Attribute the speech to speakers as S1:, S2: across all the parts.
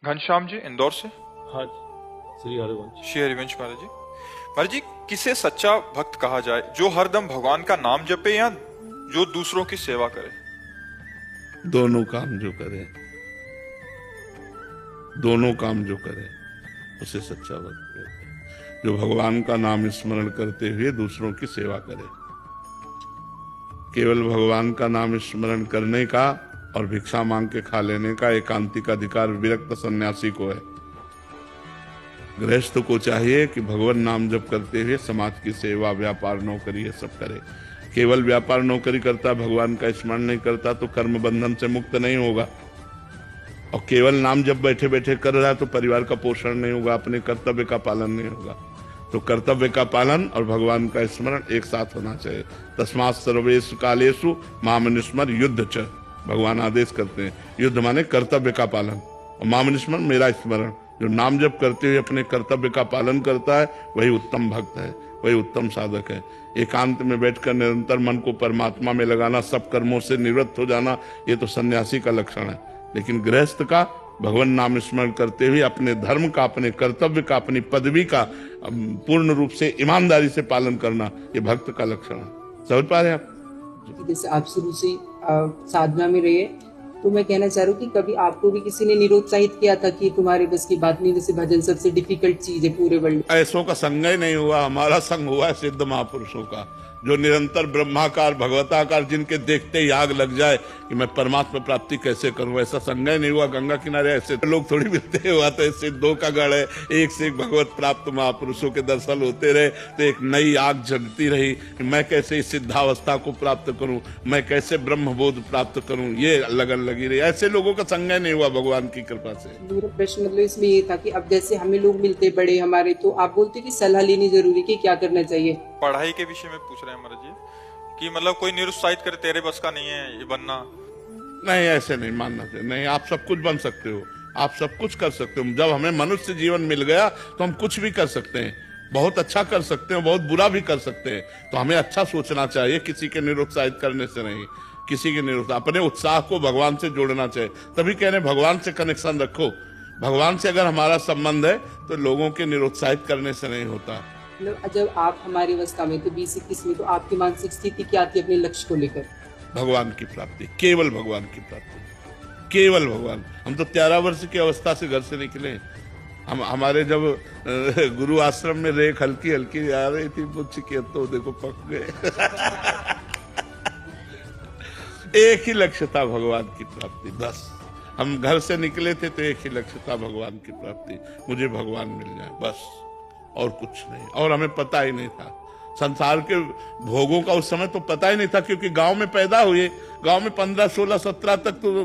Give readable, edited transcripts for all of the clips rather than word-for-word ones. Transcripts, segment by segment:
S1: घनश्याम जी इंदौर से।
S2: हाँ, श्री हरिवंश।
S1: श्री हरिवंश महाराज जी। महाराज जी, किसे सच्चा भक्त कहा जाए? जो हरदम भगवान का नाम जपे या जो दूसरों की सेवा करे?
S3: दोनों काम जो करे, दोनों काम जो करे उसे सच्चा भक्त कहते हैं। जो भगवान का नाम स्मरण करते हुए दूसरों की सेवा करे। केवल भगवान का नाम स्मरण करने का और भिक्षा मांग के खा लेने का एकांतिक अधिकार विरक्त सन्यासी को है। गृहस्थ को चाहिए कि भगवान नाम जप करते हुए समाज की सेवा, व्यापार, नौकरी ये सब करे। केवल व्यापार नौकरी करता, भगवान का स्मरण नहीं करता तो कर्म बंधन से मुक्त नहीं होगा। और केवल नाम जब बैठे बैठे कर रहा है तो परिवार का पोषण नहीं होगा, अपने कर्तव्य का पालन नहीं होगा। तो कर्तव्य का पालन और भगवान का स्मरण एक साथ होना चाहिए। तस्मात् सर्वेषु कालेषु मामनुस्मर युद्ध च, भगवान आदेश करते हैं। युद्ध माने कर्तव्य का पालन, और मामनुस्मर मेरा स्मरण। जो नाम जप करते हुए अपने कर्तव्य का पालन करता है वही उत्तम भक्त है, वही उत्तम साधक है। एकांत में बैठकर निरंतर मन को परमात्मा में लगाना, सब कर्मों से निवृत्त हो जाना, ये तो सन्यासी का लक्षण है। लेकिन गृहस्थ का भगवान नाम स्मरण करते हुए अपने धर्म का, अपने कर्तव्य का, अपनी पदवी का पूर्ण रूप से ईमानदारी से पालन करना, ये भक्त का लक्षण है। समझ पा रहे हैं आप?
S4: जैसे आप शुरू से साधना में रहे, तो मैं कहना चाह रहा हूँ कि कभी आपको भी किसी ने निरुत्साहित किया था कि तुम्हारे बस की बात नहीं, जैसे भजन सबसे डिफिकल्ट चीज है पूरे वर्ल्ड में?
S3: ऐसों का संग ही नहीं हुआ, हमारा संग हुआ है सिद्ध महापुरुषों का, जो निरंतर ब्रह्माकार भगवताकार, जिनके देखते ही आग लग जाए कि मैं परमात्मा प्राप्ति कैसे करूं। ऐसा संग ही नहीं हुआ। गंगा किनारे ऐसे लोग थोड़ी मिलते हैं। हुआ तो सिद्धों का गढ़ है, एक से एक भगवत प्राप्त महापुरुषों के दर्शन होते रहे तो एक नई आग जलती रही कि मैं कैसे इस सिद्धावस्था को प्राप्त करूं, मैं कैसे ब्रह्मबोध प्राप्त करूं, ये लगन लगी रही। ऐसे लोगों का संग ही नहीं हुआ भगवान की कृपा से।
S4: मेरा प्रश्न मतलब इसमें ये था कि अब जैसे हमें लोग मिलते बड़े हमारे, तो आप बोलते कि सलाह लेनी जरूरी कि क्या करना चाहिए?
S1: पढ़ाई के विषय में पूछ रहे हैं महाराज जी कि मतलब कोई निरुत्साहित करे, तेरे बस का नहीं है ये बनना।
S3: नहीं, ऐसे नहीं मानना चाहिए। नहीं, आप सब कुछ बन सकते हो, आप सब कुछ कर सकते हो। जब हमें मनुष्य जीवन मिल गया तो हम कुछ भी कर सकते हैं, बहुत अच्छा कर सकते हैं, बहुत बुरा भी कर सकते हैं। तो हमें अच्छा सोचना चाहिए, किसी के निरुत्साहित करने से नहीं, किसी के निरुत्साह, अपने उत्साह को भगवान से जोड़ना चाहिए। तभी कह रहे भगवान से कनेक्शन रखो। भगवान से अगर हमारा संबंध है तो लोगों के निरुत्साहित करने से नहीं होता।
S4: मतलब जब आप हमारी अवस्था में थे 20-21 में, तो आपकी मानसिक स्थिति क्या थी अपने लक्ष्य को लेकर?
S3: भगवान की प्राप्ति, केवल भगवान की प्राप्ति, केवल भगवान। हम तो 13 वर्ष की अवस्था से घर से निकले। हम हमारे जब गुरु आश्रम में रेख हल्की हल्की आ रही थी मुझ की, तो देखो पक गए। एक ही लक्ष्य था भगवान की प्राप्ति, बस। हम घर से निकले थे तो एक ही लक्ष्य था भगवान की प्राप्ति, मुझे भगवान मिल जाए, बस, और कुछ नहीं। और हमें पता ही नहीं था संसार के भोगों का, उस समय तो पता ही नहीं था, क्योंकि गांव में पैदा हुए। गांव में 15, 16, 17 तक तो,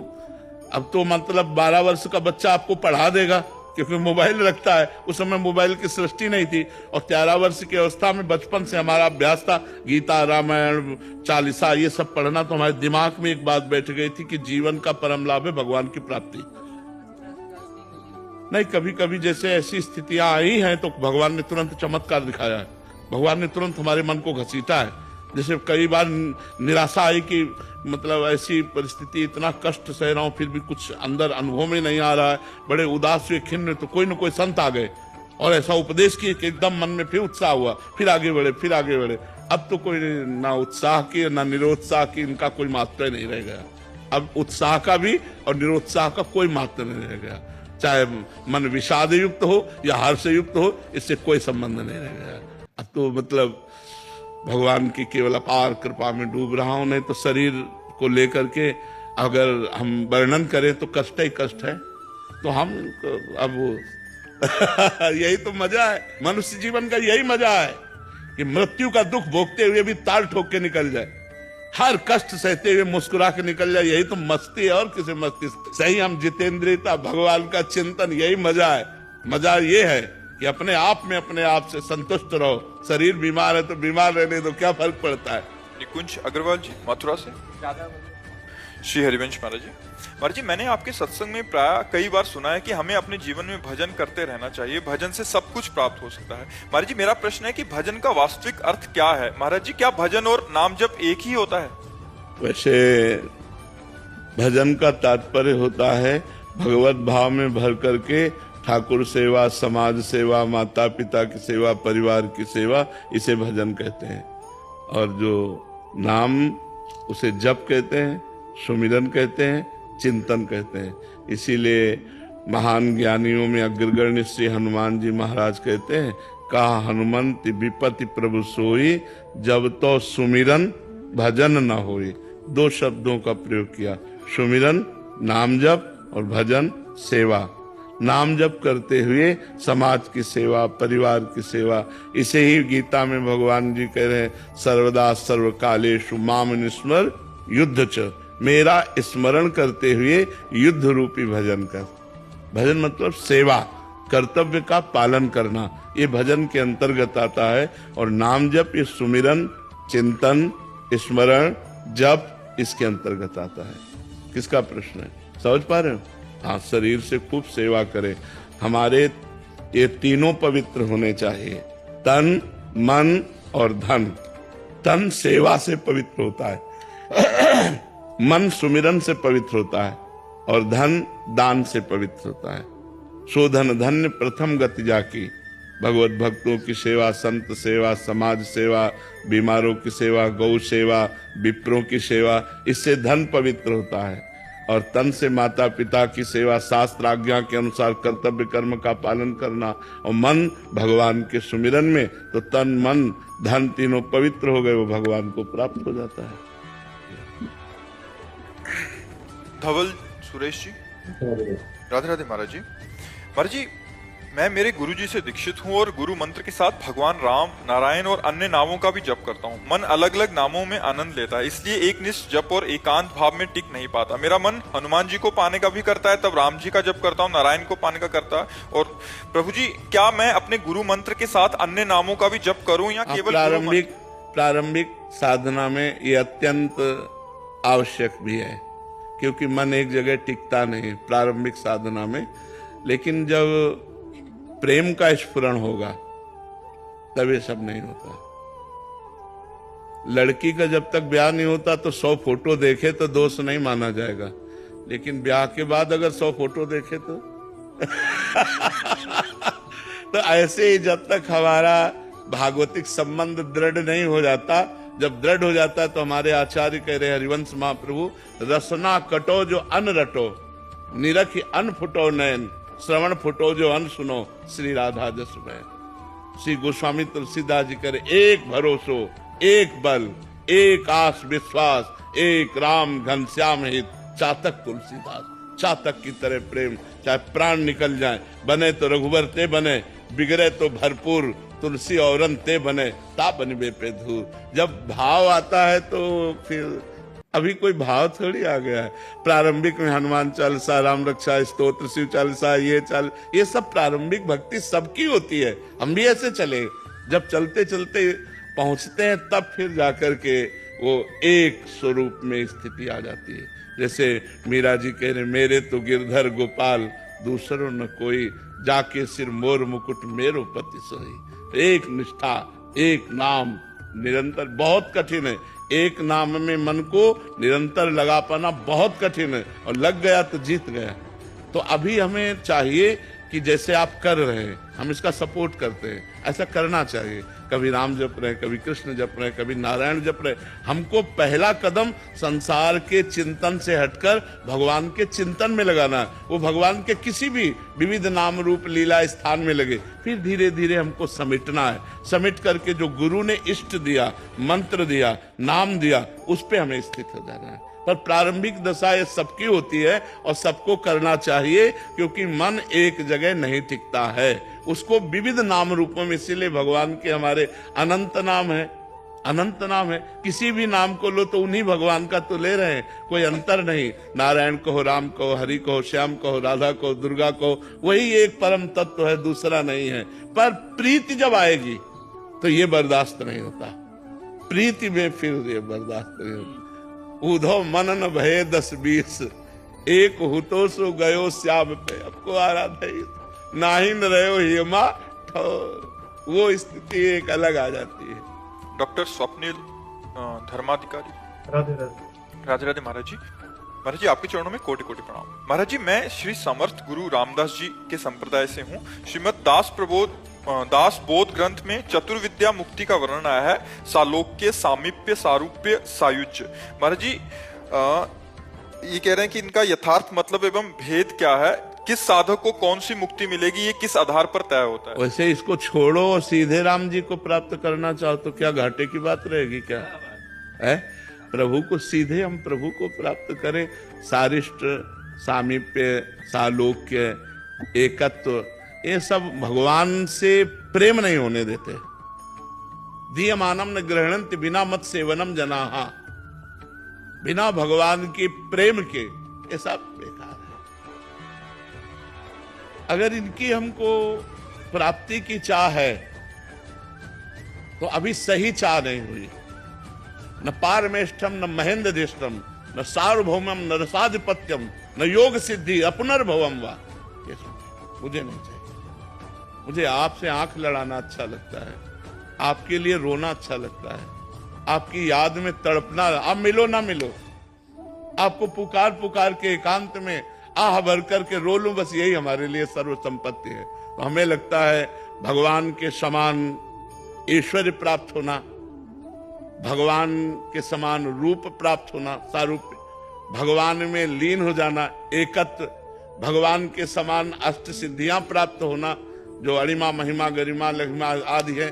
S3: अब तो मतलब 12 वर्ष का बच्चा आपको पढ़ा देगा क्योंकि मोबाइल रखता है। उस समय मोबाइल की सृष्टि नहीं थी। और 13 वर्ष की अवस्था में बचपन से हमारा अभ्यास था गीता, रामायण, चालीसा, ये सब पढ़ना। तो हमारे दिमाग में एक बात बैठ गई थी कि जीवन का परम लाभ है भगवान की प्राप्ति। नहीं, कभी कभी जैसे ऐसी स्थितियां आई हैं तो भगवान ने तुरंत चमत्कार दिखाया है। भगवान ने तुरंत हमारे मन को घसीटा है। जैसे कई बार निराशा आई कि मतलब ऐसी परिस्थिति, इतना कष्ट सह रहा हूं फिर भी कुछ अंदर अनुभव में नहीं आ रहा है, बड़े उदास हुए, खिन्न, तो कोई न कोई संत आ गए और ऐसा उपदेश किए कि एकदम मन में फिर उत्साह हुआ, फिर आगे बढ़े, फिर आगे बढ़े। अब तो कोई ना उत्साह की ना निरुत्साह की, इनका कोई मात्रा नहीं रह गया। अब उत्साह का भी और निरुत्साह का कोई मात्रा नहीं रह गया। चाहे मन विषाद युक्त हो या हर्ष युक्त हो, इससे कोई संबंध नहीं रह गया। अब तो मतलब भगवान की केवल अपार कृपा में डूब रहा हूं। नहीं तो शरीर को लेकर के अगर हम वर्णन करें तो कष्ट ही कष्ट है। तो हम अब यही तो मजा है मनुष्य जीवन का, यही मजा है कि मृत्यु का दुख भोगते हुए भी ताल ठोक के निकल जाए, हर कष्ट सहते हुए मुस्कुरा के निकल जाए। यही तो मस्ती है, और किसी मस्ती सही हम जितेंद्रियता, भगवान का चिंतन, यही मजा है। मजा ये है कि अपने आप में अपने आप से संतुष्ट रहो। शरीर बीमार है तो बीमार रहने दो, क्या फर्क पड़ता है।
S1: निकुंज अग्रवाल जी मथुरा से। श्री हरिवंश महाराज जी। महाराज जी, मैंने आपके सत्संग में प्राय कई बार सुना है कि हमें अपने जीवन में भजन करते रहना चाहिए, भजन से सब कुछ प्राप्त हो सकता है। महाराज जी, मेरा प्रश्न है कि भजन का वास्तविक अर्थ क्या है? महाराज जी, क्या भजन और नाम जप एक ही होता है?
S3: वैसे भजन का तात्पर्य होता है भगवत भाव में भर करके ठाकुर सेवा, समाज सेवा, माता पिता की सेवा, परिवार की सेवा, इसे भजन कहते हैं। और जो नाम, उसे जप कहते हैं, सुमिरन कहते हैं, चिंतन कहते हैं। इसीलिए महान ज्ञानियों में अग्रगण्य श्री हनुमान जी महाराज कहते हैं, कहा हनुमंत विपति प्रभु सोई, जब तो सुमिरन भजन न होई। दो शब्दों का प्रयोग किया, सुमिरन नाम जप और भजन सेवा। नाम जप करते हुए समाज की सेवा, परिवार की सेवा। इसे ही गीता में भगवान जी कह रहे हैं, सर्वदा सर्वकालेषु माम निस्मर युद्ध च। मेरा स्मरण करते हुए युद्ध रूपी भजन कर। भजन मतलब सेवा, कर्तव्य का पालन करना, ये भजन के अंतर्गत आता है। और नाम जप, ये सुमिरन, चिंतन, स्मरण, जप इसके अंतर्गत आता है। किसका प्रश्न है, समझ पा रहे हो? हाँ, शरीर से खूब सेवा करें। हमारे ये तीनों पवित्र होने चाहिए, तन, मन और धन। तन सेवा से पवित्र होता है, मन सुमिरन से पवित्र होता है, और धन दान से पवित्र होता है। सो धन धन्य प्रथम गति जाकी। भगवत भक्तों की सेवा, संत सेवा, समाज सेवा, बीमारों की सेवा, गौ सेवा, विप्रों की सेवा, इससे धन पवित्र होता है। और तन से माता पिता की सेवा, शास्त्र आज्ञा के अनुसार कर्तव्य कर्म का पालन करना। और मन भगवान के सुमिरन में, तो तन मन धन तीनों पवित्र हो गए, वो भगवान को प्राप्त हो जाता है।
S1: धवल सुरेश जी, राधे राधे महाराज जी। महाराज जी, मैं मेरे गुरुजी से दीक्षित हूँ और गुरु मंत्र के साथ भगवान राम, नारायण और अन्य नामों का भी जप करता हूँ। मन अलग अलग नामों में आनंद लेता है, इसलिए एक निष्ठ जप और एकांत भाव में टिक नहीं पाता। मेरा मन हनुमान जी को पाने का भी करता है, तब राम जी का जप करता हूँ, नारायण को पाने का करता है। और प्रभु जी, क्या मैं अपने गुरु मंत्र के साथ अन्य नामों का भी जप करूँ या केवल
S3: प्रारंभिक साधना में ये अत्यंत आवश्यक भी है, क्योंकि मन एक जगह टिकता नहीं प्रारंभिक साधना में। लेकिन जब प्रेम का स्फुरण होगा तब ये सब नहीं होता। लड़की का जब तक ब्याह नहीं होता तो 100 फोटो देखे तो दोष नहीं माना जाएगा, लेकिन ब्याह के बाद अगर 100 फोटो देखे तो तो ऐसे ही जब तक हमारा भागवतिक संबंध दृढ़ नहीं हो जाता, जब दृढ़ हो जाता है तो हमारे आचार्य कह रहे हरिवंश महाप्रभु, रसना कटो जो अन रटो, निरखि अन फुटो नयन, श्रवण फुटो जो अन सुनो, श्री राधा जस में। श्री गोस्वामी तुलसीदास जी करे, एक भरोसो, एक बल, एक आस विश्वास, एक राम घनश्याम हित, चातक तुलसीदास। चातक की तरह प्रेम, चाहे प्राण निकल जाए, बने तो रघुवर ते बने, बिगड़े तो भरपूर तुलसी औरन ते बने, ता बनबे पे धूर। जब भाव आता है तो फिर अभी कोई भाव थोड़ी आ गया है। प्रारंभिक में हनुमान चालीसा, राम रक्षा स्तोत्र, शिव चालीसा, ये सब प्रारंभिक भक्ति सबकी होती है। हम भी ऐसे चले, जब चलते चलते पहुंचते हैं तब फिर जाकर के वो एक स्वरूप में स्थिति आ जाती है। जैसे मीरा जी कह रहे, मेरे तो गिरधर गोपाल दूसरों न कोई, जाके सिर मोर मुकुट मेरो पति सोई। एक निष्ठा, एक नाम निरंतर, बहुत कठिन है। एक नाम में मन को निरंतर लगा पाना बहुत कठिन है, और लग गया तो जीत गया। तो अभी हमें चाहिए कि जैसे आप कर रहे हैं, हम इसका सपोर्ट करते हैं, ऐसा करना चाहिए। कभी राम जप रहे, कभी कृष्ण जप रहे, कभी नारायण जप रहे। हमको पहला कदम संसार के चिंतन से हटकर भगवान के चिंतन में लगाना है। वो भगवान के किसी भी विविध नाम रूप लीला स्थान में लगे, फिर धीरे धीरे हमको समेटना है। समेट करके जो गुरु ने इष्ट दिया, मंत्र दिया, नाम दिया, उस पे हमें स्थित हो जाना है। पर प्रारंभिक दशा ये सबकी होती है और सबको करना चाहिए, क्योंकि मन एक जगह नहीं टिकता है। उसको विविध नाम रूपों में, इसीलिए भगवान के हमारे अनंत नाम है, अनंत नाम है। किसी भी नाम को लो तो उन्हीं भगवान का तो ले रहे हैं, कोई अंतर नहीं। नारायण कहो, राम कहो, हरि कहो, श्याम कहो, राधा कहो, दुर्गा कहो, वही एक परम तत्व है, दूसरा नहीं है। पर प्रीति जब आएगी तो ये बर्दाश्त नहीं होता, प्रीति में फिर ये बर्दाश्त नहीं होता। उधो मनन भये 10-20, एक हुतो सो गयो श्याम पे। आपको आराध है, नाही न रहो हेमा ठोर, वो स्थिति एक अलग आ जाती है।
S1: डॉक्टर स्वप्निल धर्माधिकारी,
S2: राधे राधे।
S1: राधे राधे महाराज जी। महाराज जी आपके चरणों में कोटि कोटि प्रणाम। महाराज जी मैं श्री समर्थ गुरु रामदास जी के संप्रदाय से हूँ। श्रीमद दास बोध ग्रंथ में चतुर्विद्या मुक्ति का वर्णन आया है, सालोक्य, सामीप्य, सारूप्य, सायुज्य। महाराज जी ये कह रहे हैं कि इनका यथार्थ मतलब एवं भेद क्या है, किस साधक को कौन सी मुक्ति मिलेगी, ये किस आधार पर तय होता है?
S3: वैसे इसको छोड़ो और सीधे राम जी को प्राप्त करना चाहो तो क्या घाटे की बात रहेगी क्या है? प्रभु को सीधे हम प्रभु को प्राप्त करें, सारिष्ट, सामीप्य, सालोक्य, एकत्व, ये सब भगवान से प्रेम नहीं होने देते। दीयमानम न गृह्णन्ति बिना मत सेवनम जनाहा, बिना भगवान के प्रेम के ये सब बेकार है। अगर इनकी हमको प्राप्ति की चाह है तो अभी सही चाह नहीं हुई। न पारमेष्ठम, न महेंद्र दिष्टम, न सार्वभौमम, न रसाधिपत्यम, न योग सिद्धि अपनर्भवम वा। ये मुझे नहीं चाहिए। मुझे आपसे आंख लड़ाना अच्छा लगता है, आपके लिए रोना अच्छा लगता है, आपकी याद में तड़पना। आप मिलो ना मिलो, आपको पुकार पुकार के एकांत में आह भर करके रो लूं, बस यही हमारे लिए सर्व संपत्ति है। तो हमें लगता है भगवान के समान ऐश्वर्य प्राप्त होना, भगवान के समान रूप प्राप्त होना, सारूप्य, भगवान में लीन हो जाना, एकत्व, भगवान के समान अष्ट सिद्धियां प्राप्त होना, जो अणिमा, महिमा, गरिमा, लघिमा आदि है।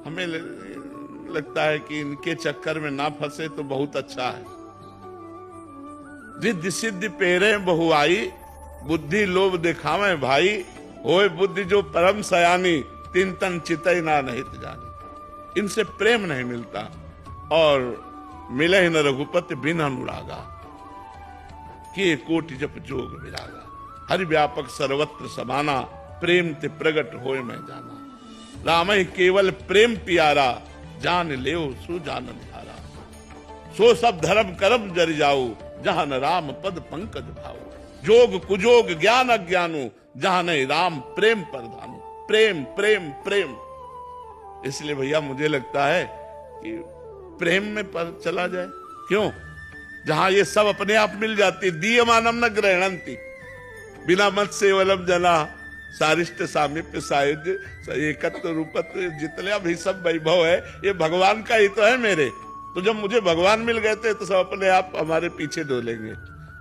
S3: हमें लगता है कि इनके चक्कर में ना फंसे तो बहुत अच्छा है। रिद्धि सिद्धि पेरे बहुआई, बुद्धि लोभ दिखावे भाई, होए बुद्धि जो परम सयानी, तीन तन चितई ना नहीं जानी। इनसे प्रेम नहीं मिलता और मिले ही न रघुपति बिन अनुरागा, के कोटि जप जोग विरागा। हरि व्यापक सर्वत्र समाना, प्रेम ते प्रगट होए मैं जाना। राम ही केवल प्रेम प्यारा, जान लेओ सो जानन हारा। सो सब धर्म करम जर जाओ, जहां न राम पद पंकज भाओ। जोग कुजोग ज्ञान अज्ञानो, जहां नहीं राम प्रेम प्रधानो। प्रेम प्रेम प्रेम। इसलिए भैया मुझे लगता है कि प्रेम में पर चला जाए। क्यों? जहां ये सब अपने आप मिल जाती। दीयमानम न गृह्णन्ति बिना मत सेवनम जना, सारिष्ट, सामीप्य, सायुज्य, एकत्व, रूपत्व, जितने भी सब वैभव है ये भगवान का ही तो है मेरे। तो जब मुझे भगवान मिल गए थे तो सब अपने आप हमारे पीछे डोलेंगे।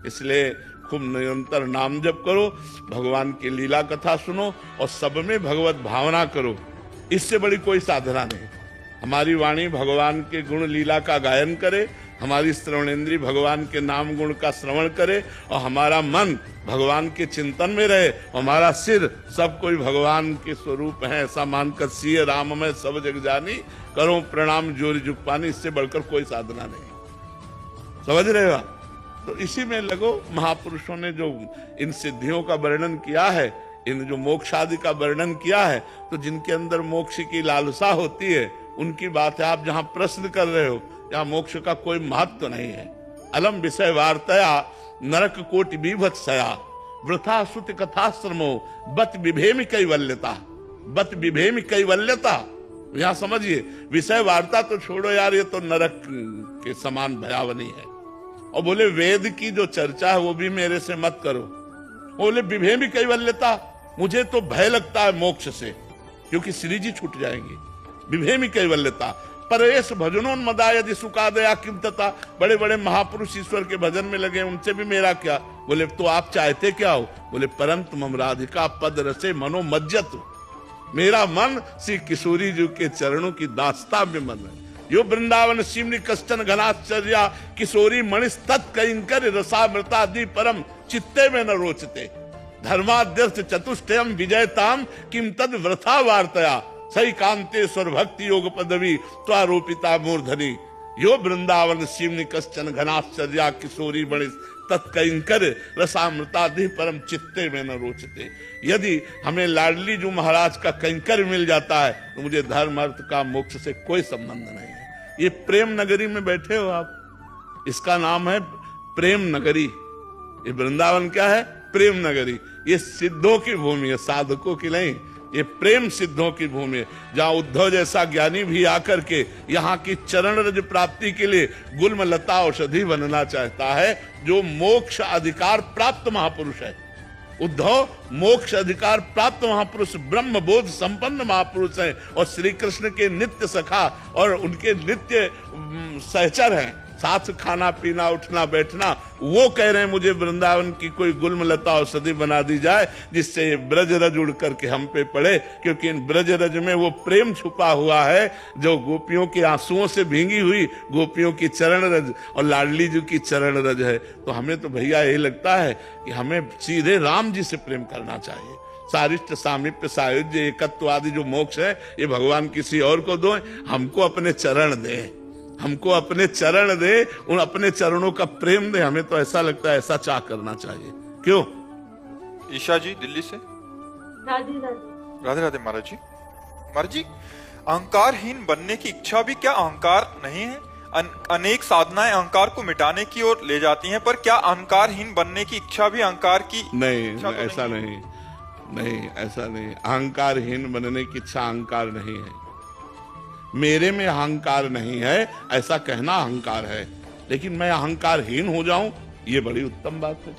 S3: इसलिए खूब निरंतर नाम जप करो, भगवान की लीला कथा सुनो और सब में भगवत भावना करो। इससे बड़ी कोई साधना नहीं। हमारी वाणी भगवान के गुण लीला का गायन करे, हमारी श्रवणेंद्री भगवान के नाम गुण का श्रवण करे और हमारा मन भगवान के चिंतन में रहे, हमारा सिर सब कोई भगवान के स्वरूप है ऐसा मानकर सिय राम में सब जग जानी, करो प्रणाम जोरी जुग पानी। इससे बढ़कर कोई साधना नहीं। समझ रहे हो? तो इसी में लगो। महापुरुषों ने जो इन सिद्धियों का वर्णन किया है, इन जो मोक्ष आदि का वर्णन किया है, तो जिनके अंदर मोक्ष की लालसा होती है उनकी बात है। आप जहां प्रश्न कर रहे हो यहाँ मोक्ष का कोई महत्व तो नहीं है। अलम विषय वार्तया नरक कोटि बीभत्सया, वृथा सुत कथाश्रमो बत विभेमि कैवल्यता। बत विभेमि कैवल्यता, यहाँ समझिए। विषय वार्ता तो छोड़ो यार, ये तो नरक के समान भयावनी है। और बोले वेद की जो चर्चा है वो भी मेरे से मत करो। बोले विभेमि कैवल्यता, मुझे तो भय लगता है मोक्ष से, क्योंकि श्री जी छूट जाएंगे। विभेमि कैवल्यता परेश भजनोन्मदा यदि सुखादया किम तथा। बड़े बड़े महापुरुष ईश्वर के भजन में लगे, उनसे भी मेरा क्या। बोले तो आप चाहते क्या हो? बोले परंतु मम राधिका पद रसे मनो मज्जत। मेरा मन श्री किशोरी जी के चरणों की दास्ता में मन है। यो वृंदावन शिवनी कश्चन घनाश्चर्या, किशोरी मणिस तत्कंकर रसामृता दी परम चित्ते में न रोचते। धर्माद्यर्थ चतुष्टयम विजयताम किम तद वृथा वार्तया, सही कांतेश्वर भक्ति योग पदवी त्वारोपिता मूर्धनी। यो वृंदावन शिवनी कश्चन घनाश्चर्या, किशोरी मणि तत्कंकर रसामृताधि परम चित्ते में न रोचते। यदि हमें लाडली जो महाराज का कंकर मिल जाता है तो मुझे धर्म अर्थ का मोक्ष से कोई संबंध नहीं है। ये प्रेम नगरी में बैठे हो आप, इसका नाम है प्रेम नगरी। ये वृंदावन क्या है? प्रेम नगरी। ये सिद्धों की भूमि है, साधकों की नहीं। ये प्रेम सिद्धों की भूमि है, जहां उद्धव जैसा ज्ञानी भी आकर के यहाँ की चरण रज प्राप्ति के लिए गुल्म लता औषधि बनना चाहता है, जो मोक्ष अधिकार प्राप्त महापुरुष है। उद्धव मोक्ष अधिकार प्राप्त महापुरुष, ब्रह्म बोध संपन्न महापुरुष है और श्री कृष्ण के नित्य सखा और उनके नित्य सहचर हैं, साथ खाना पीना उठना बैठना। वो कह रहे हैं मुझे वृंदावन की कोई गुल्म लता औषधि बना दी जाए जिससे ये ब्रज रज उड़ करके हम पे पड़े, क्योंकि इन ब्रज रज में वो प्रेम छुपा हुआ है जो गोपियों के आंसुओं से भींगी हुई गोपियों की चरण रज और लाडली जी की चरण रज है। तो हमें तो भैया यही लगता है कि हमें सीधे राम जी से प्रेम करना चाहिए। सारिष्ट सामीप्य सायुज्य एकत्व आदि जो मोक्ष है ये भगवान किसी और को दो, हमको अपने चरण दें, हमको अपने चरण दे, उन अपने चरणों का प्रेम दे। हमें तो ऐसा लगता है ऐसा चाह करना चाहिए। क्यों?
S1: ईशा जी दिल्ली से।
S5: राधे राधे।
S1: राधे राधे महाराज जी। महाराज जी, अहंकारहीन बनने की इच्छा भी क्या अहंकार नहीं है? अनेक साधनाएं अहंकार को मिटाने की ओर ले जाती हैं, पर क्या अहंकारहीन बनने की इच्छा भी अहंकार की
S3: नहीं,
S1: इच्छा तो
S3: ऐसा नहीं, ऐसा नहीं। अहंकारहीन बनने की इच्छा अहंकार नहीं है। मेरे में अहंकार नहीं है ऐसा कहना अहंकार है, लेकिन मैं अहंकारहीन हो जाऊं ये बड़ी उत्तम बात है,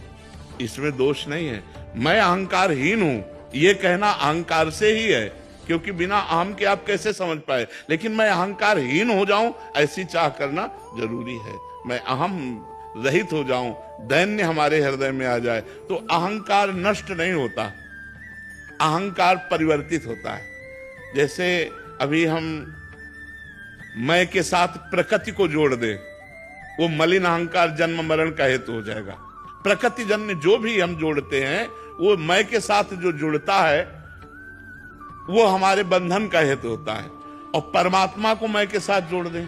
S3: इसमें दोष नहीं है। मैं अहंकारहीन हूं ये कहना अहंकार से ही है, क्योंकि बिना अहम के आप कैसे समझ पाए। लेकिन मैं अहंकारहीन हो जाऊं ऐसी चाह करना जरूरी है। मैं अहम रहित हो जाऊं, दैन्य हमारे हृदय में आ जाए, तो अहंकार नष्ट नहीं होता, अहंकार परिवर्तित होता है। जैसे अभी हम मैं के साथ प्रकृति को जोड़ दे, वो मलिन अहंकार जन्म मरण का हेतु हो जाएगा। प्रकृति जन्य जो भी हम जोड़ते हैं वो मैं के साथ जो जुड़ता है वो हमारे बंधन का हेतु होता है। और परमात्मा को मैं के साथ जोड़ दें,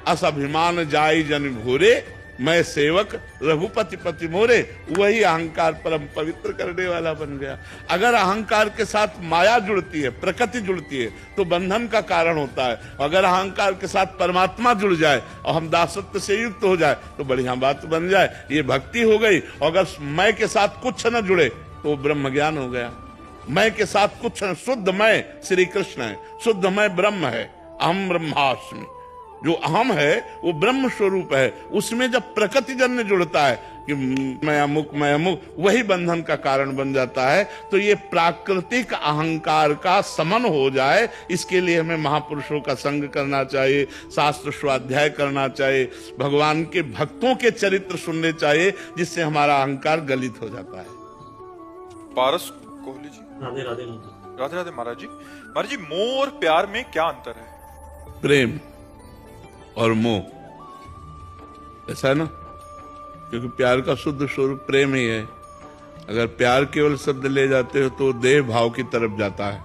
S3: अस अभिमान जाई जन भोरे, मैं सेवक रघुपति पति मोरे, वही अहंकार परम पवित्र करने वाला बन गया। अगर अहंकार के साथ माया जुड़ती है, प्रकृति जुड़ती है, तो बंधन का कारण होता है। अगर अहंकार के साथ परमात्मा जुड़ जाए और हम दासत्व से युक्त हो जाए तो बढ़िया बात बन जाए, ये भक्ति हो गई। और अगर मैं के साथ कुछ न जुड़े तो ब्रह्म ज्ञान हो गया। मैं के साथ कुछ न, शुद्ध मैं श्री कृष्ण है, शुद्ध मैं ब्रह्म है, अहम ब्रह्मास्मि। जो अहम है वो ब्रह्म स्वरूप है, उसमें जब प्रकृति जन्य जुड़ता है कि मैं अमुक, वही बंधन का कारण बन जाता है। तो ये प्राकृतिक अहंकार का समन हो जाए, इसके लिए हमें महापुरुषों का संग करना चाहिए, शास्त्र स्वाध्याय करना चाहिए, भगवान के भक्तों के चरित्र सुनने चाहिए, जिससे हमारा अहंकार गलित हो जाता है।
S1: पारस कोहली जी।
S2: राधे राधे महाराज।
S1: राधे राधे महाराज जी। महाराज जी, मोह और प्यार में क्या अंतर है?
S3: प्रेम और मोह, ऐसा है ना, क्योंकि प्यार का शुद्ध स्वरूप प्रेम ही है। अगर प्यार केवल शब्द ले जाते हो तो देह भाव की तरफ जाता है।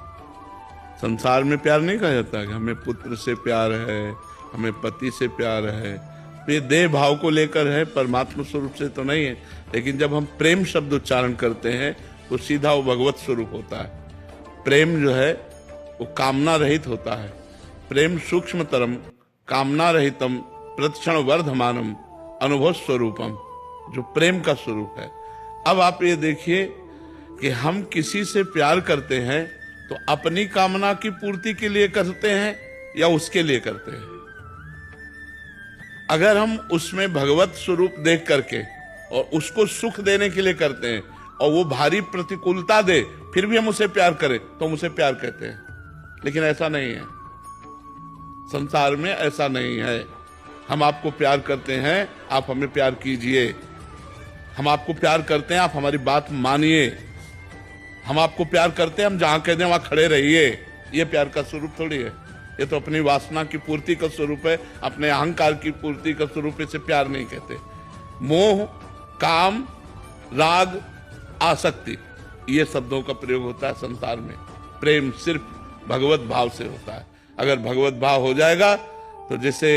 S3: संसार में प्यार नहीं कहा जाता कि हमें पुत्र से प्यार है, हमें पति से प्यार है, तो ये देह भाव को लेकर है, परमात्मा स्वरूप से तो नहीं है। लेकिन जब हम प्रेम शब्द उच्चारण करते हैं तो सीधा वो भगवत स्वरूप होता है। प्रेम जो है वो कामना रहित होता है। प्रेम सूक्ष्मतरम कामना रहितम प्रतिक्षण वर्धमानम अनुभव स्वरूपम, जो प्रेम का स्वरूप है। अब आप ये देखिए कि हम किसी से प्यार करते हैं तो अपनी कामना की पूर्ति के लिए करते हैं या उसके लिए करते हैं। अगर हम उसमें भगवत स्वरूप देख करके और उसको सुख देने के लिए करते हैं और वो भारी प्रतिकूलता दे फिर भी हम उसे प्यार करें तो हम उसे प्यार कहते हैं। लेकिन ऐसा नहीं है, संसार में ऐसा नहीं है। हम आपको प्यार करते हैं, आप हमें प्यार कीजिए। हम आपको प्यार करते हैं, आप हमारी बात मानिए। हम आपको प्यार करते हैं, हम जहां कहते हैं वहां खड़े रहिए। ये प्यार का स्वरूप थोड़ी है, ये तो अपनी वासना की पूर्ति का स्वरूप है, अपने अहंकार की पूर्ति का स्वरूप। इसे प्यार नहीं कहते। मोह, काम, राग, आसक्ति, ये शब्दों का प्रयोग होता है संसार में। प्रेम सिर्फ भगवत भाव से होता है। अगर भगवत भाव हो जाएगा तो जैसे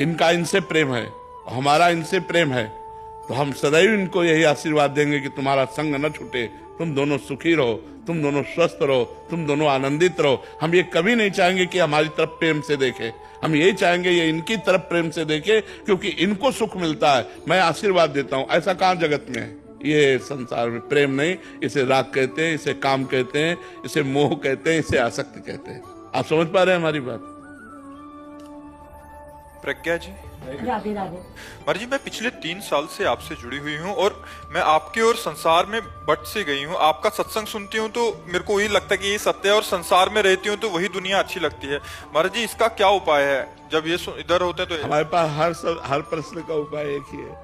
S3: इनका इनसे प्रेम है, हमारा इनसे प्रेम है, तो हम सदैव इनको यही आशीर्वाद देंगे कि तुम्हारा संग न छूटे, तुम दोनों सुखी रहो, तुम दोनों स्वस्थ रहो, तुम दोनों आनंदित रहो। हम ये कभी नहीं चाहेंगे कि हमारी तरफ प्रेम से देखे, हम यही चाहेंगे ये इनकी तरफ प्रेम से देखे, क्योंकि इनको सुख मिलता है। मैं आशीर्वाद देता हूं, ऐसा कहां जगत में है? ये संसार में प्रेम नहीं, इसे राग कहते हैं, इसे काम कहते हैं, इसे मोह कहते हैं, इसे आसक्ति कहते हैं। आप समझ पा रहे हैं हमारी बात?
S1: प्रज्ञा जी,
S5: राधे राधे।
S1: महाराज जी, मैं पिछले 3 साल से आपसे जुड़ी हुई हूँ और मैं आपके और संसार में बट से गई हूँ। आपका सत्संग सुनती हूँ तो मेरे को वही लगता है कि ये सत्य है, और संसार में रहती हूँ तो वही दुनिया अच्छी लगती है। महाराज जी, इसका क्या उपाय है? जब ये इधर होते हैं तो
S3: हमारे पास हर प्रश्न का उपाय एक ही है,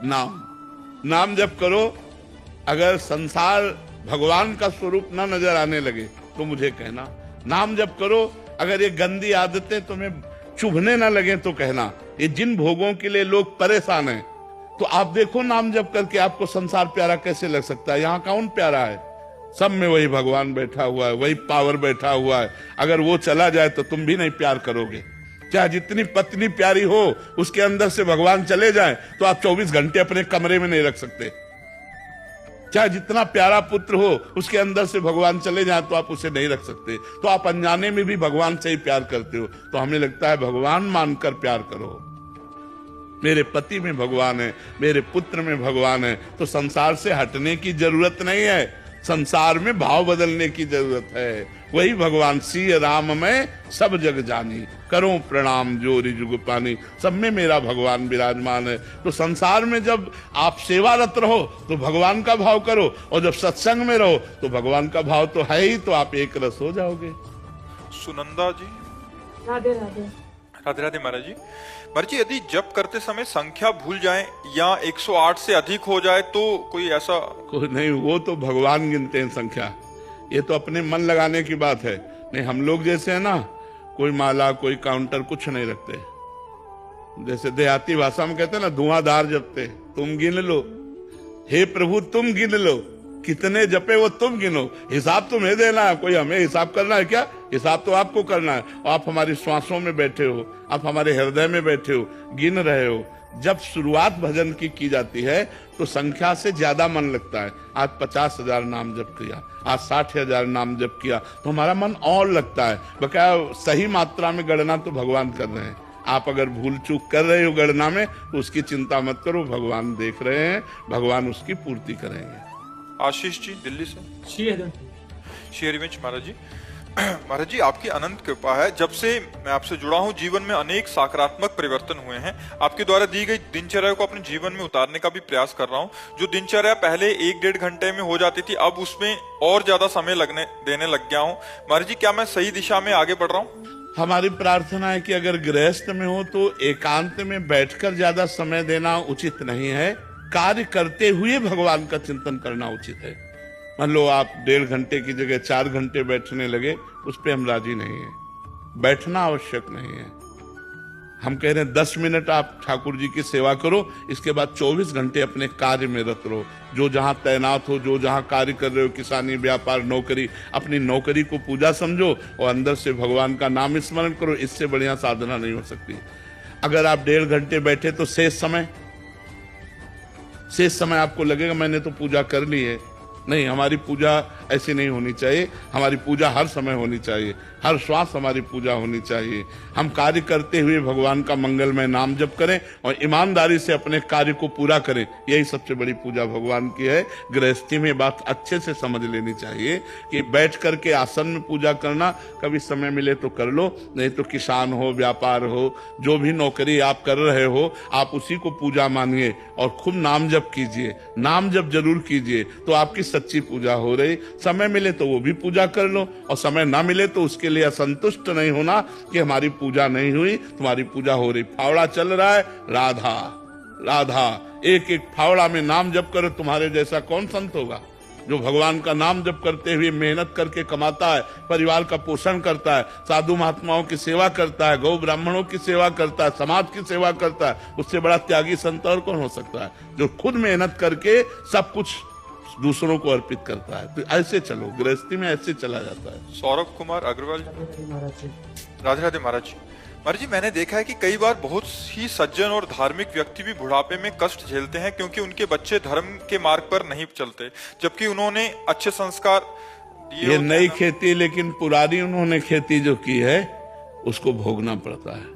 S3: नाम। नाम जप करो। अगर संसार भगवान का स्वरूप ना नजर आने लगे तो मुझे कहना। नाम जप करो। अगर ये गंदी आदतें तुम्हें चुभने ना लगे तो कहना। ये जिन भोगों के लिए लोग परेशान हैं, तो आप देखो नाम जप करके आपको संसार प्यारा कैसे लग सकता है। यहाँ कौन प्यारा है? सब में वही भगवान बैठा हुआ है, वही पावर बैठा हुआ है। अगर वो चला जाए तो तुम भी नहीं प्यार करोगे। चाहे जितनी पत्नी प्यारी हो, उसके अंदर से भगवान चले जाए तो आप 24 घंटे अपने कमरे में नहीं रख सकते। चाहे जितना प्यारा पुत्र हो, उसके अंदर से भगवान चले जाए तो आप उसे नहीं रख सकते। तो आप अनजाने में भी भगवान से ही प्यार करते हो। तो हमें लगता है भगवान मानकर प्यार करो। मेरे पति में भगवान है, मेरे पुत्र में भगवान है, तो संसार से हटने की जरूरत नहीं है। संसार में भाव बदलने की जरूरत है। वही भगवान सिय राम में सब जग जानी, करो प्रणाम जोरी जुग पानी। सब में मेरा भगवान विराजमान है। तो संसार में जब आप सेवारत रहो तो भगवान का भाव करो, और जब सत्संग में रहो तो भगवान का भाव तो है ही, तो आप एक रस हो जाओगे।
S1: सुनंदा जी,
S5: राधे राधे।
S1: राधे राधे महाराज जी। महाराज जी, यदि जप करते समय संख्या भूल जाए या 108 से अधिक हो जाए तो कोई ऐसा?
S3: कोई नहीं, वो तो भगवान गिनते हैं संख्या। ये तो अपने मन लगाने की बात है। नहीं, हम लोग जैसे है ना, कोई माला कोई काउंटर कुछ नहीं रखते। जैसे देहाती भाषा में कहते हैं ना, धुआंधार जपते। तुम गिन लो, हे प्रभु तुम गिन लो, कितने जपे वो तुम गिनो। हिसाब तुम्हें देना है, कोई हमें हिसाब करना है क्या? हिसाब तो आपको करना है। आप हमारी श्वासों में बैठे हो, आप हमारे हृदय में बैठे हो, गिन रहे हो। जब शुरुआत भजन की जाती है तो संख्या से ज्यादा मन लगता है। आज 50,000 नाम जप किया, आज 60,000 नाम जप किया, तो हमारा मन और लगता है। बकाया सही मात्रा में गणना तो भगवान कर रहे हैं। आप अगर भूल चूक कर रहे हो गणना में तो उसकी चिंता मत करो, भगवान देख रहे हैं, भगवान उसकी पूर्ति करेंगे।
S1: आशीष जी, दिल्ली से। श्री हरिवंश महाराज जी। महाराज जी, आपकी अनंत कृपा है। जब से मैं आपसे जुड़ा हूँ, जीवन में अनेक सकारात्मक परिवर्तन हुए हैं। आपके द्वारा दी गई दिनचर्या को अपने जीवन में उतारने का भी प्रयास कर रहा हूँ। जो दिनचर्या पहले 1-1.5 घंटे में हो जाती थी, अब उसमें और ज्यादा समय देने लग गया हूँ। महाराज जी, क्या मैं सही दिशा में आगे बढ़ रहा हूँ?
S3: हमारी प्रार्थना है कि अगर गृहस्थ में हो तो एकांत में बैठकर ज्यादा समय देना उचित नहीं है। कार्य करते हुए भगवान का चिंतन करना उचित है। मान लो आप 1.5 घंटे की जगह 4 घंटे बैठने लगे, उस पर हम राजी नहीं है। बैठना आवश्यक नहीं है। हम कह रहे हैं 10 मिनट आप ठाकुर जी की सेवा करो, इसके बाद 24 घंटे अपने कार्य में रत रहो। जो जहां तैनात हो, जो जहां कार्य कर रहे हो, किसानी, व्यापार, नौकरी, अपनी नौकरी को पूजा समझो और अंदर से भगवान का नाम स्मरण करो। इससे बढ़िया साधना नहीं हो सकती। अगर आप 1.5 घंटे बैठे तो शेष समय आपको लगेगा मैंने तो पूजा कर ली है। नहीं, हमारी पूजा ऐसी नहीं होनी चाहिए। हमारी पूजा हर समय होनी चाहिए, हर श्वास हमारी पूजा होनी चाहिए। हम कार्य करते हुए भगवान का मंगलमय नाम जप करें और ईमानदारी से अपने कार्य को पूरा करें। यही सबसे बड़ी पूजा भगवान की है। गृहस्थी में बात अच्छे से समझ लेनी चाहिए कि बैठ करके आसन में पूजा करना, कभी समय मिले तो कर लो, नहीं तो किसान हो, व्यापार हो, जो भी नौकरी आप कर रहे हो, आप उसी को पूजा मानिए और खूब नाम जप कीजिए। नाम जप जरूर कीजिए तो आपकी सच्ची पूजा हो रही। समय मिले तो वो भी पूजा कर लो, और समय ना मिले तो उसके लिए असंतुष्ट नहीं होना कि हमारी पूजा नहीं हुई। तुम्हारी पूजा हो रही। फावड़ा चल रहा है, राधा राधा, एक एक फावड़ा में नाम जप करो। तुम्हारे जैसा कौन संत होगा जो भगवान का नाम जप करते हुए मेहनत करके कमाता है, परिवार का पोषण करता है, साधु महात्माओं की सेवा करता है, गौ ब्राह्मणों की सेवा करता है, समाज की सेवा करता है। उससे बड़ा त्यागी संत और कौन हो सकता है, जो खुद मेहनत करके सब कुछ दूसरों को अर्पित करता है। तो ऐसे चलो, गृहस्थी में ऐसे चला जाता है।
S1: सौरभ कुमार अग्रवाल। राधे राधे महाराज जी। महाराज जी, मैंने देखा है कि कई बार बहुत ही सज्जन और धार्मिक व्यक्ति भी बुढ़ापे में कष्ट झेलते हैं क्योंकि उनके बच्चे धर्म के मार्ग पर नहीं चलते, जबकि उन्होंने अच्छे संस्कार दिए।
S3: ये नई खेती, लेकिन पुरानी उन्होंने खेती जो की है उसको भोगना पड़ता है।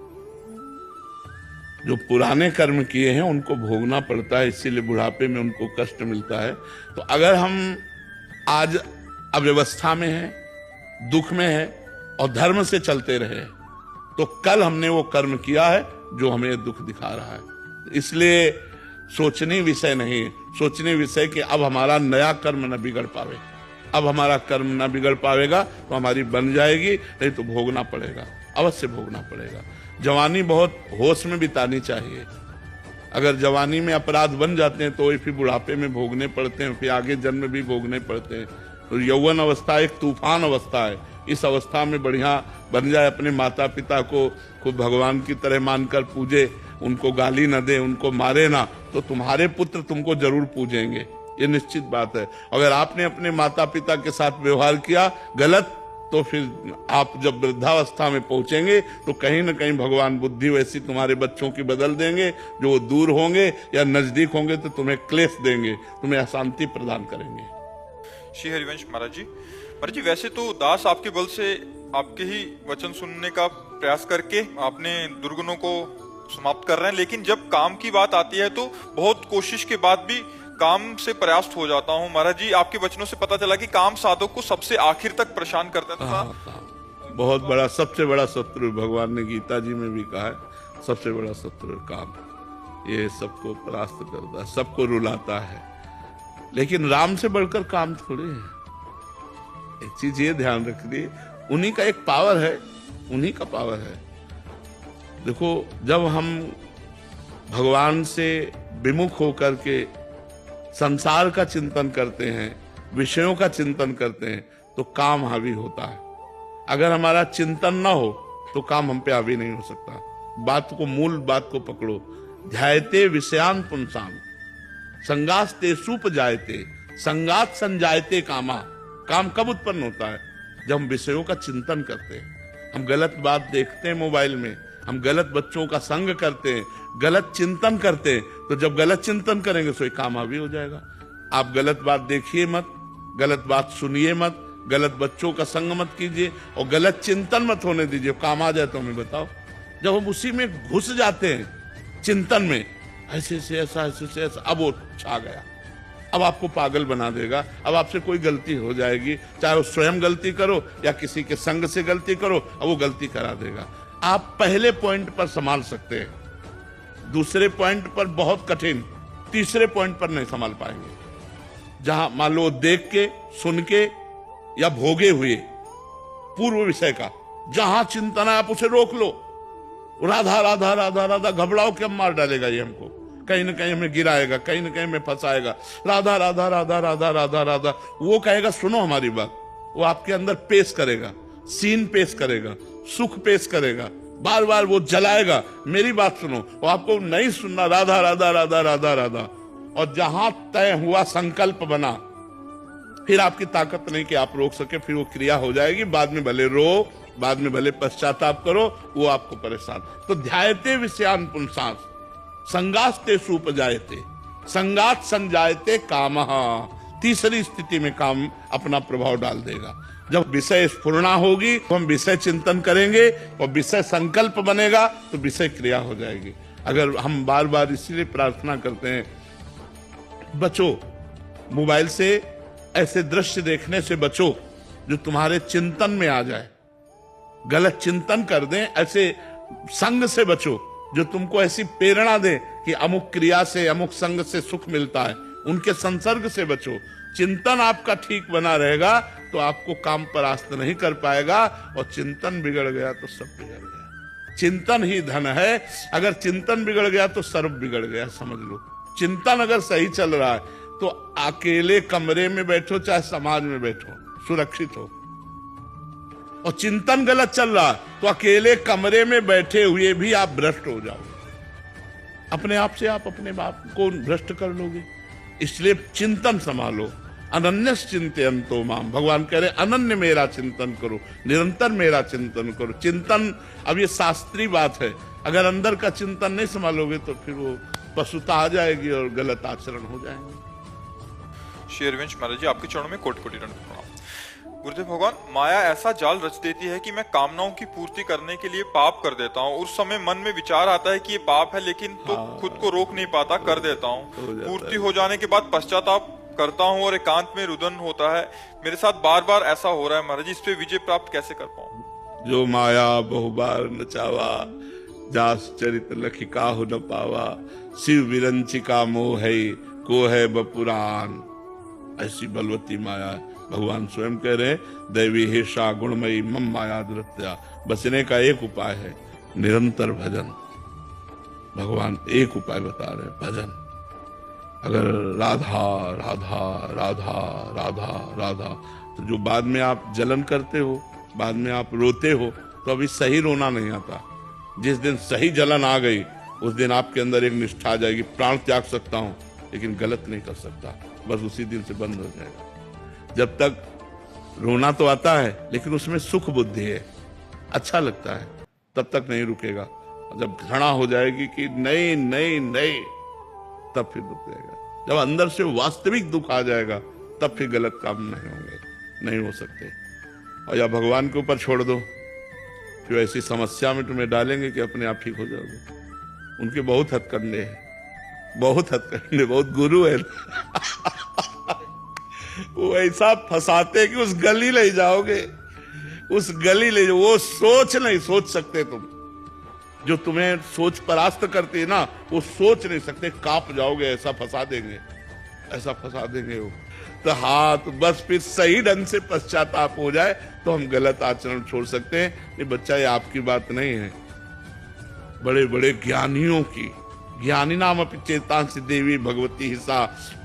S3: जो पुराने कर्म किए हैं उनको भोगना पड़ता है, इसीलिए बुढ़ापे में उनको कष्ट मिलता है। तो अगर हम आज अव्यवस्था में हैं, दुख में हैं और धर्म से चलते रहे तो कल हमने वो कर्म किया है जो हमें दुख दिखा रहा है। इसलिए सोचने विषय नहीं, सोचने विषय कि अब हमारा नया कर्म न बिगड़ पावे, अब हमारा कर्म न बिगड़ पावेगा तो हमारी बन जाएगी, नहीं तो भोगना पड़ेगा, अवश्य भोगना पड़ेगा। जवानी बहुत होश में बितानी चाहिए। अगर जवानी में अपराध बन जाते हैं तो फिर बुढ़ापे में भोगने पड़ते हैं, फिर आगे जन्म भी भोगने पड़ते हैं। तो यौवन अवस्था एक तूफान अवस्था है। इस अवस्था में बढ़िया बन जाए, अपने माता पिता को खुद भगवान की तरह मानकर पूजे, उनको गाली न दे, उनको मारे ना, तो तुम्हारे पुत्र तुमको जरूर पूजेंगे, ये निश्चित बात है। अगर आपने अपने माता पिता के साथ व्यवहार किया गलत, तो फिर आप जब वृद्धावस्था में पहुंचेंगे तो कहीं ना कहीं भगवान बुद्धि वैसी तुम्हारे बच्चों की बदल देंगे, जो दूर होंगे या नजदीक होंगे तो तुम्हें क्लेश देंगे, तुम्हें अशांति प्रदान करेंगे।
S1: श्री हरिवंश महाराज जी, वैसे तो दास आपके बल से आपके ही वचन सुनने का प्रयास करके आपने दुर्गुणों को समाप्त कर रहे हैं, लेकिन जब काम की बात आती है तो बहुत कोशिश के बाद भी काम से प्रयास्त हो जाता हूँ। महाराज जी, आपके वचनों से पता चला कि काम साधक को सबसे आखिर तक परेशान करता था।
S3: बहुत बड़ा, सबसे बड़ा शत्रु, भगवान ने गीता जी में भी कहा है, सबसे बड़ा शत्रु काम। ये सबको परास्त करता है, सबको रुलाता है, लेकिन राम से बढ़कर काम थोड़े है। एक चीज ये ध्यान रखिए, उन्हीं का एक पावर है, उन्हीं का पावर है। देखो, जब हम भगवान से विमुख होकर के संसार का चिंतन करते हैं, विषयों का चिंतन करते हैं, तो काम हावी होता है। अगर हमारा चिंतन ना हो तो काम हम पे हावी नहीं हो सकता। बात को, मूल बात को पकड़ो। ध्यायते विषयान पुंसाम संगास्ते सुप जायते संगात संजायते कामा। काम कब उत्पन्न होता है? जब हम विषयों का चिंतन करते हैं, हम गलत बात देखते हैं मोबाइल में, हम गलत बच्चों का संग करते हैं, गलत चिंतन करते हैं, तो जब गलत चिंतन करेंगे तो काम हावी हो जाएगा। आप गलत बात देखिए मत, गलत बात सुनिए मत, गलत बच्चों का संग मत कीजिए और गलत चिंतन मत होने दीजिए। काम आ जाए तो हमें बताओ। जब हम उसी में घुस जाते हैं चिंतन में, ऐसे से ऐसा, ऐसे से ऐसा, अब वो छा गया, अब आपको पागल बना देगा। अब आपसे कोई गलती हो जाएगी, चाहे वो स्वयं गलती करो या किसी के संग से गलती करो, अब वो गलती करा देगा। आप पहले पॉइंट पर संभाल सकते हैं, दूसरे पॉइंट पर बहुत कठिन, तीसरे पॉइंट पर नहीं संभाल पाएंगे। जहां मान लो देख के, सुन के या भोगे हुए पूर्व विषय का जहां चिंतन है, आप उसे रोक लो। राधा राधा राधा राधा घबराओ कि हम मार डालेगा ये हमको, कहीं ना कहीं हमें गिराएगा, कहीं ना कहीं हमें फंसाएगा। राधा राधा राधा राधा राधा राधा, वो कहेगा सुनो हमारी बात, वो आपके अंदर पेश करेगा, सीन पेश करेगा, सुख पेश करेगा, बार बार वो जलाएगा, मेरी बात सुनो। वो आपको नहीं सुनना, राधा राधा राधा राधा राधा। और जहां तय हुआ संकल्प बना, फिर आपकी ताकत नहीं कि आप रोक सके, फिर वो क्रिया हो जाएगी। बाद में भले रो, बाद में भले पश्चाताप करो, वो आपको परेशान। तो ध्यायते विषयान पुंसांस संगास्ते सुपजायते संगात संजायते कामः। तीसरी स्थिति में काम अपना प्रभाव डाल देगा। जब विषय स्फुरणा होगी तो हम विषय चिंतन करेंगे और विषय संकल्प बनेगा तो विषय क्रिया हो जाएगी। अगर हम बार बार इसीलिए प्रार्थना करते हैं, बचो मोबाइल से, ऐसे दृश्य देखने से बचो जो तुम्हारे चिंतन में आ जाए, गलत चिंतन कर दें। ऐसे संग से बचो जो तुमको ऐसी प्रेरणा दे कि अमुक क्रिया से, अमुक संग से सुख मिलता है, उनके संसर्ग से बचो। चिंतन आपका ठीक बना रहेगा तो आपको काम परास्त नहीं कर पाएगा, और चिंतन बिगड़ गया तो सब बिगड़ गया। चिंतन ही धन है। अगर चिंतन बिगड़ गया तो सर्व बिगड़ गया, समझ लो। चिंतन अगर सही चल रहा है तो अकेले कमरे में बैठो चाहे समाज में बैठो, सुरक्षित हो। और चिंतन गलत चल रहा है तो अकेले कमरे में बैठे हुए भी आप भ्रष्ट हो जाओगे। अपने आप से आप अपने बाप को भ्रष्ट कर लोगे। इसलिए चिंतन संभालो। अनन्य चिंतयन्तो माम, भगवान कह रहे अनन्य मेरा चिंतन करो, निरंतर मेरा चिंतन करो। चिंतन, अब ये शास्त्रीय बात है, अगर अंदर का चिंतन नहीं संभालोगे तो फिर वो पशुता आ जाएगी और गलत आचरण हो जाएंगे।
S1: श्री हरिवंश महाराज जी, आपके चरणों में कोटि कोटि दंड प्रणाम। गुरुदेव भगवान, माया ऐसा जाल रच देती है कि मैं कामनाओं की पूर्ति करने के लिए पाप कर देता हूँ। उस समय मन में विचार आता है कि ये पाप है, लेकिन तो खुद को रोक नहीं पाता, कर देता हूँ। पूर्ति हो जाने के बाद पश्चाताप करता हूँ और एकांत में रुदन होता है। मेरे साथ बार बार ऐसा हो रहा है महाराज जी, इस पे विजय प्राप्त कैसे कर पाऊँ?
S3: जो माया बहुबार नचावा, जास चरित लखी काहु न पावा, शिव विरंचिका मोह है को है बपुरान। ऐसी बलवती माया भगवान स्वयं कह रहे हैं, दैवी हिर्षा गुणमयी मम माया दुरत्या। बचने का एक उपाय है, निरंतर भजन। भगवान एक उपाय बता रहे हैं, भजन। अगर राधा राधा राधा राधा राधा, तो जो बाद में आप जलन करते हो, बाद में आप रोते हो, तो अभी सही रोना नहीं आता। जिस दिन सही जलन आ गई, उस दिन आपके अंदर एक निष्ठा आ जाएगी, प्राण त्याग सकता हूं लेकिन गलत नहीं कर सकता, बस उसी दिन से बंद हो जाएगा। जब तक रोना तो आता है लेकिन उसमें सुख बुद्धि है, अच्छा लगता है, तब तक नहीं रुकेगा। जब घृणा हो जाएगी कि नहीं नहीं नहीं, तब फिर रुकेगा। जब अंदर से वास्तविक दुख आ जाएगा, तब फिर गलत काम नहीं होंगे, नहीं हो सकते। और या भगवान के ऊपर छोड़ दो, फिर ऐसी समस्या में तुम्हें डालेंगे कि अपने आप ठीक हो जाओगे। उनके बहुत हथकंडे हैं, बहुत हथकंडे, बहुत गुरु है। वो ऐसा फंसाते कि उस गली ले जाओगे, उस गली ले जाओ। वो सोच नहीं सोच सकते तुम, जो तुम्हें सोच परास्त करती है ना, वो सोच नहीं सकते, कांप जाओगे, ऐसा फंसा देंगे, ऐसा फंसा देंगे वो। तो हाँ, तो बस फिर सही ढंग से पश्चाताप हो जाए तो हम गलत आचरण छोड़ सकते हैं। ये बच्चा, ये आपकी बात नहीं है, बड़े बड़े ज्ञानियों की। ज्ञानी नाम अपि चेतांसी देवी भगवती हिस्सा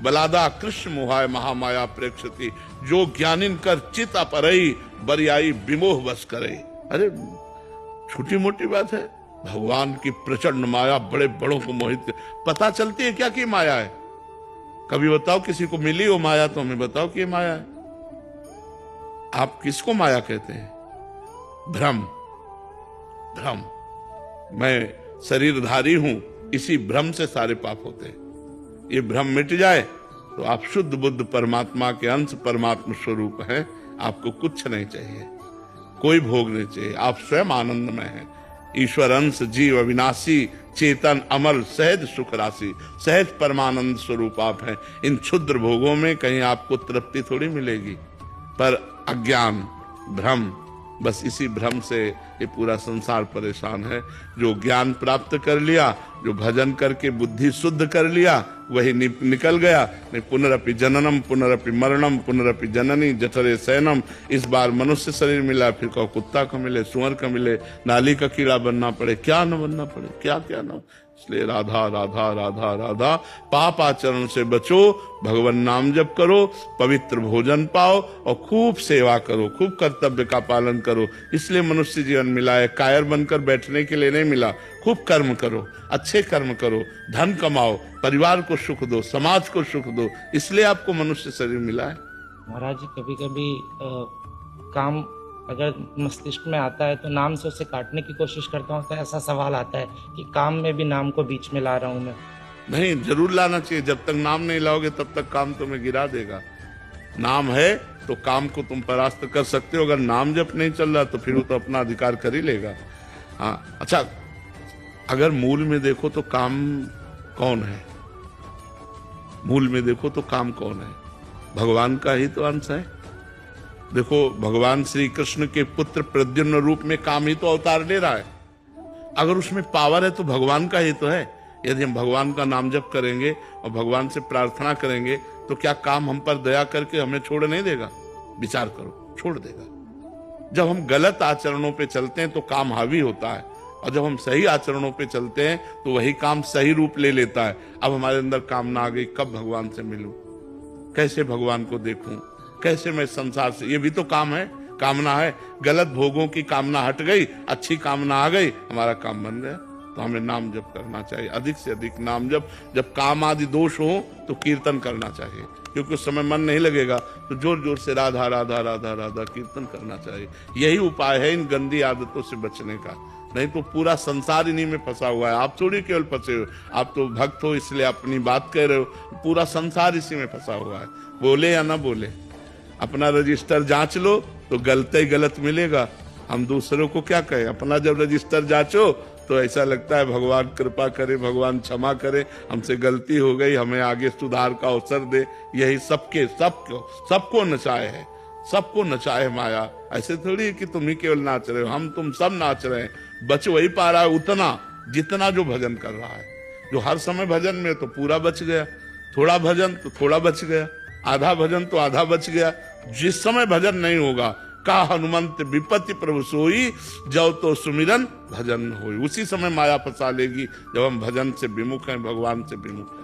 S3: बलादा कृष्ण मोहाय महामाया प्रेक्षती। जो ज्ञानिन कर चित अपरई बरियाई विमोह बस करे। अरे छोटी मोटी बात है, भगवान की प्रचंड माया बड़े बड़ों को मोहित। पता चलती है क्या कि माया है? कभी बताओ किसी को मिली हो माया, तो हमें बताओ कि ये माया है। आप किसको माया कहते हैं? भ्रम। भ्रम। मैं शरीरधारी हूं, इसी भ्रम से सारे पाप होते हैं। ये भ्रम मिट जाए तो आप शुद्ध बुद्ध परमात्मा के अंश, परमात्मा स्वरूप हैं। आपको कुछ नहीं चाहिए, कोई भोग नहीं चाहिए, आप स्वयं आनंदमय हैं। ईश्वर अंश, जीव अविनाशी, चेतन अमर, सहज सुख राशि, सहज परमानंद स्वरूप आप हैं। इन क्षुद्र भोगों में कहीं आपको तृप्ति थोड़ी मिलेगी, पर अज्ञान, भ्रम, बस इसी भ्रम से ये पूरा संसार परेशान है। जो ज्ञान प्राप्त कर लिया, जो भजन करके बुद्धि शुद्ध कर लिया, वही निकल गया। नहीं, पुनरपि जननम पुनरपि मरणम पुनरपि जननी जठरे शयनम। इस बार मनुष्य शरीर मिला, फिर कहो कुत्ता का मिले, सुअर का मिले, नाली का कीड़ा बनना पड़े, क्या न बनना पड़े, क्या क्या न। इसलिए राधा राधा राधा राधा, पाप आचरण से बचो, भगवान नाम जप करो, पवित्र भोजन पाओ और खूब सेवा करो, खूब कर्तव्य का पालन करो। इसलिए मनुष्य जीवन मिला है, कायर बनकर बैठने के लिए नहीं मिला। खूब कर्म करो, अच्छे कर्म करो, धन कमाओ, परिवार को सुख दो, समाज को सुख दो, इसलिए आपको मनुष्य शरीर मिला है।
S6: महाराज जी, कभी कभी काम अगर मस्तिष्क में आता है तो नाम से उसे काटने की कोशिश करता हूँ, तो ऐसा सवाल आता है कि काम में भी नाम को बीच में ला रहा हूँ मैं।
S3: नहीं, जरूर लाना चाहिए। जब तक नाम नहीं लाओगे तब तक काम तुम्हें गिरा देगा। नाम है तो काम को तुम परास्त कर सकते हो। अगर नाम जब नहीं चल रहा तो फिर वो तो अपना अधिकार कर ही लेगा। हाँ, अच्छा, अगर मूल में देखो तो काम कौन है? मूल में देखो तो काम कौन है? भगवान का ही तो अंश है। देखो, भगवान श्री कृष्ण के पुत्र प्रद्युम्न रूप में काम ही तो अवतार ले रहा है। अगर उसमें पावर है तो भगवान का ही तो है। यदि हम भगवान का नाम जप करेंगे और भगवान से प्रार्थना करेंगे तो क्या काम हम पर दया करके हमें छोड़ नहीं देगा? विचार करो, छोड़ देगा। जब हम गलत आचरणों पे चलते हैं तो काम हावी होता है, और जब हम सही आचरणों पे चलते हैं तो वही काम सही रूप ले लेता है। अब हमारे अंदर कामना आ गई, कब भगवान से मिलूं, कैसे भगवान को देखूं, कैसे मैं संसार से, ये भी तो काम है, कामना है। गलत भोगों की कामना हट गई, अच्छी कामना आ गई, हमारा काम बन गया। तो हमें नाम जप करना चाहिए, अधिक से अधिक नाम जप। जब काम आदि दोष हो तो कीर्तन करना चाहिए, क्योंकि उस समय मन नहीं लगेगा तो जोर जोर से राधा राधा राधा राधा कीर्तन करना चाहिए। यही उपाय है इन गंदी आदतों से बचने का। नहीं तो पूरा संसार इन्हीं में फंसा हुआ है। आप थोड़ी केवल फंसे हो, आप तो भक्त हो इसलिए अपनी बात कह रहे हो, पूरा संसार इसी में फंसा हुआ है, बोले या ना बोले। अपना रजिस्टर जांच लो तो गलत ही गलत मिलेगा। हम दूसरों को क्या कहें? अपना जब रजिस्टर जांचो तो ऐसा लगता है भगवान कृपा करे, भगवान क्षमा करे, हमसे गलती हो गई, हमें आगे सुधार का अवसर दे। यही सबको नचाए है, सबको नचाए माया। ऐसे थोड़ी है कि तुम ही केवल नाच रहे हो, हम तुम सब नाच रहे हैं। बच वही पा रहा है उतना जितना जो भजन कर रहा है। जो हर समय भजन में तो पूरा बच गया, थोड़ा भजन तो थोड़ा बच गया, आधा भजन तो आधा बच गया। जिस समय भजन नहीं होगा, का हनुमंत विपत्ति प्रभु सोई, जब तो सुमिरन भजन होई। उसी समय माया फंसा लेगी जब हम भजन से विमुख हैं, भगवान से विमुख हैं।